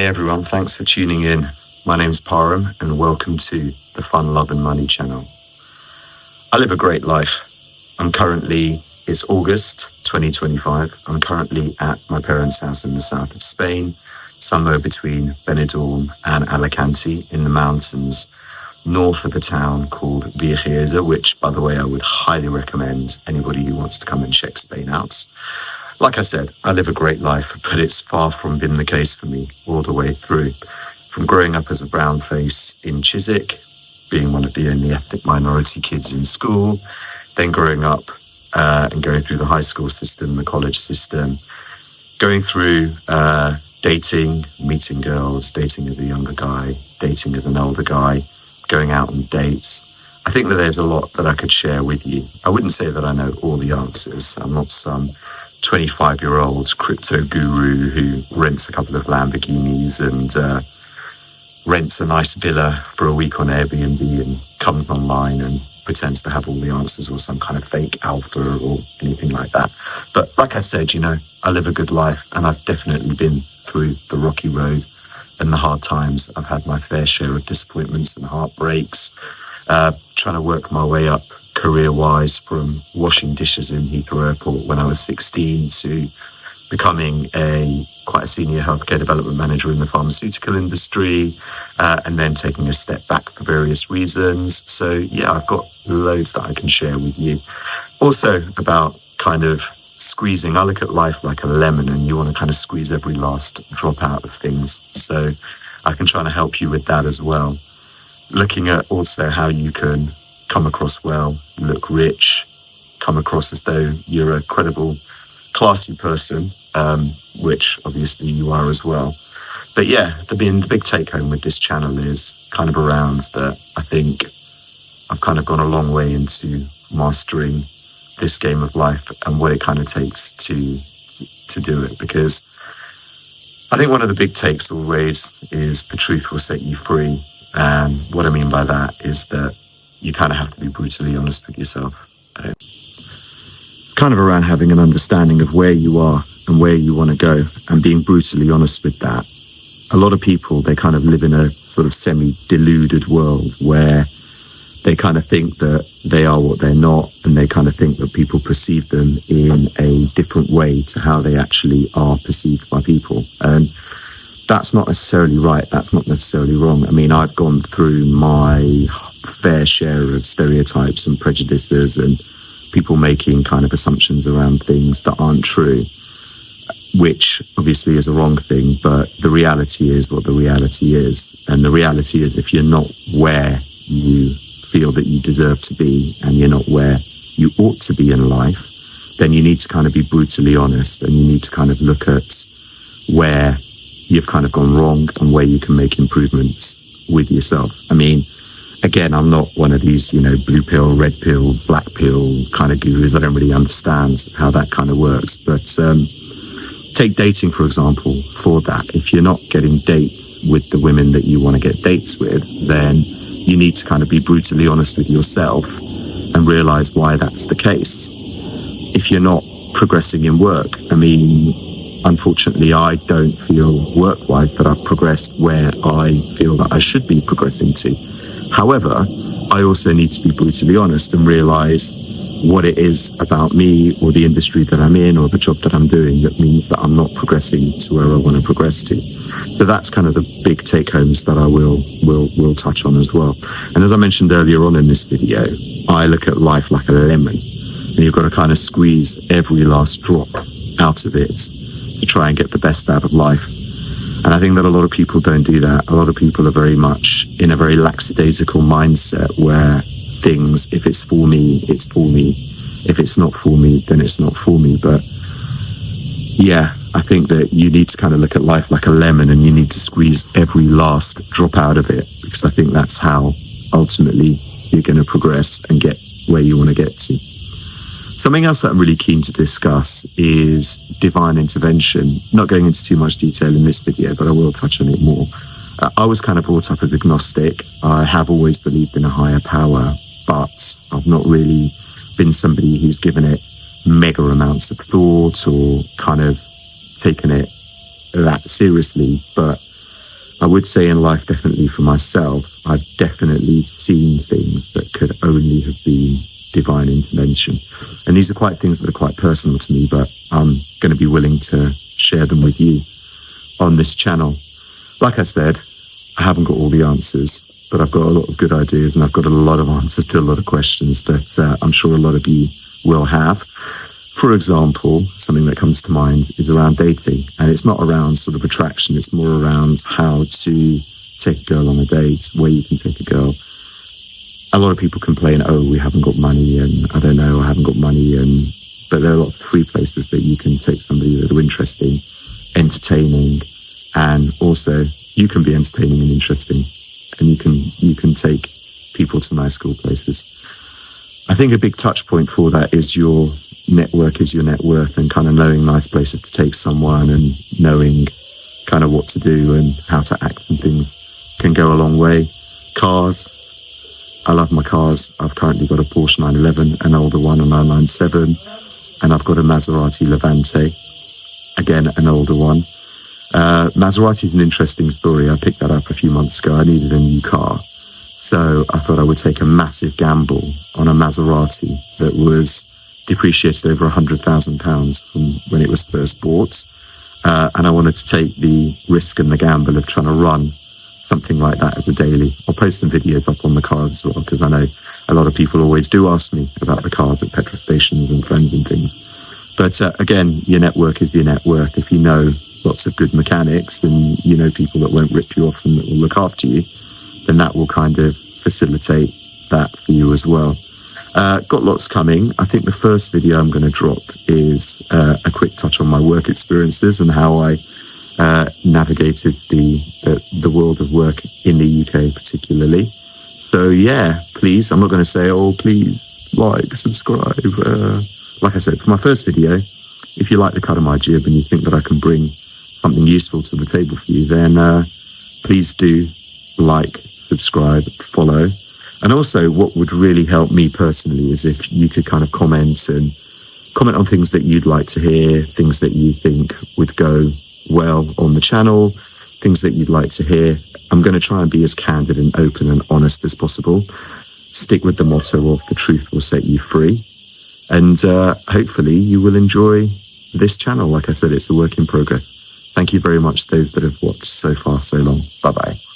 everyone, thanks for tuning in. My name's Param and welcome to the Fun, Love and Money channel. I live a great life. It's August 2025. I'm currently at my parents' house in the south of Spain, somewhere between Benidorm and Alicante in the mountains north of a town called Viejeza, which, by the way, I would highly recommend anybody who wants to come and check Spain out. Like I said, I live a great life, but it's far from been the case for me all the way through. From growing up as a brown face in Chiswick, being one of the only ethnic minority kids in school, then growing up and going through the high school system, the college system, going through dating, meeting girls, dating as a younger guy, dating as an older guy, going out on dates. I think that there's a lot that I could share with you. I wouldn't say that I know all the answers. I'm not some 25-year-old crypto guru who rents a couple of Lamborghinis and rents a nice villa for a week on Airbnb and comes online and pretends to have all the answers, or some kind of fake alpha or anything like that. But like I said, I live a good life, and I've definitely been through the rocky road and the hard times. I've had my fair share of disappointments and heartbreaks, trying to work my way up career-wise from washing dishes in Heathrow Airport when I was 16 to becoming quite a senior healthcare development manager in the pharmaceutical industry, and then taking a step back for various reasons. So yeah, I've got loads that I can share with you. Also about kind of squeezing. I look at life like a lemon, and you want to kind of squeeze every last drop out of things. So I can try to help you with that as well. Looking at also how you can come across well, look rich, come across as though you're a credible, classy person, which obviously you are as well. But yeah, the big take home with this channel is kind of around that I think I've kind of gone a long way into mastering this game of life and what it kind of takes to do it. Because I think one of the big takes always is the truth will set you free. And what I mean by that is that you kind of have to be brutally honest with yourself. It's kind of around having an understanding of where you are and where you want to go, and being brutally honest with that. A lot of people, they kind of live in a sort of semi-deluded world where they kind of think that they are what they're not, and they kind of think that people perceive them in a different way to how they actually are perceived by people. And that's not necessarily right. That's not necessarily wrong. I mean, I've gone through my fair share of stereotypes and prejudices and people making kind of assumptions around things that aren't true, which obviously is a wrong thing, but the reality is what the reality is. And the reality is, if you're not where you feel that you deserve to be, and you're not where you ought to be in life, then you need to kind of be brutally honest, and you need to kind of look at where you've kind of gone wrong and where you can make improvements with yourself. I mean, again, I'm not one of these, blue pill, red pill, black pill kind of gurus. I don't really understand how that kind of works. But take dating, for example, for that. If you're not getting dates with the women that you want to get dates with, then you need to kind of be brutally honest with yourself and realize why that's the case. If you're not progressing in work, I mean, unfortunately, I don't feel work-wise that I've progressed where I feel that I should be progressing to. However, I also need to be brutally honest and realize what it is about me or the industry that I'm in or the job that I'm doing that means that I'm not progressing to where I want to progress to. So that's kind of the big take-homes that I will touch on as well. And as I mentioned earlier on in this video, I look at life like a lemon, and you've got to kind of squeeze every last drop out of it to try and get the best out of life. And I think that a lot of people don't do that. A lot of people are very much in a very lackadaisical mindset where things, if it's for me, it's for me. If it's not for me, then it's not for me. But yeah, I think that you need to kind of look at life like a lemon, and you need to squeeze every last drop out of it, because I think that's how ultimately you're going to progress and get where you want to get to. Something else that I'm really keen to discuss is divine intervention. Not going into too much detail in this video, but I will touch on it more. I was kind of brought up as agnostic. I have always believed in a higher power, but I've not really been somebody who's given it mega amounts of thought or kind of taken it that seriously. But I would say in life, definitely for myself, I've definitely seen things that could only have been divine intervention. And these are quite things that are quite personal to me, but I'm going to be willing to share them with you on this channel. Like I said, I haven't got all the answers, but I've got a lot of good ideas, and I've got a lot of answers to a lot of questions that I'm sure a lot of you will have. For example, something that comes to mind is around dating, and it's not around sort of attraction, it's more around how to take a girl on a date, where you can take a girl. A lot of people complain, oh, we haven't got money, and I don't know, I haven't got money, but there are lots of free places that you can take somebody that are interesting, entertaining, and also you can be entertaining and interesting, and you can take people to nice, cool places. I think a big touch point for that is your network is your net worth, and kind of knowing nice places to take someone and knowing kind of what to do and how to act and things can go a long way. Cars. I love my cars. I've currently got a Porsche 911, an older one, a 997, and I've got a Maserati Levante, again, an older one. Maserati is an interesting story. I picked that up a few months ago. I needed a new car. So I thought I would take a massive gamble on a Maserati that was depreciated over £100,000 from when it was first bought. And I wanted to take the risk and the gamble of trying to run something like that as a daily. I'll post some videos up on the cars as well, because I know a lot of people always do ask me about the cars at petrol stations and friends and things. But again, your network is your net worth. If you know lots of good mechanics and you know people that won't rip you off and that will look after you, then that will kind of facilitate that for you as well. Got lots coming. I think the first video I'm going to drop is a quick touch on my work experiences and how I navigated the world of work in the UK particularly. So yeah, please, I'm not going to say, oh, please like, subscribe. Like I said, for my first video, if you like the cut of my jib and you think that I can bring something useful to the table for you, then please do like, subscribe, follow. And also what would really help me personally is if you could kind of comment on things that you'd like to hear, things that you think would go well on the channel, things that you'd like to hear. I'm going to try and be as candid and open and honest as possible. Stick with the motto of the truth will set you free. And hopefully you will enjoy this channel. Like I said, it's a work in progress. Thank you very much, those that have watched so far, so long. Bye-bye.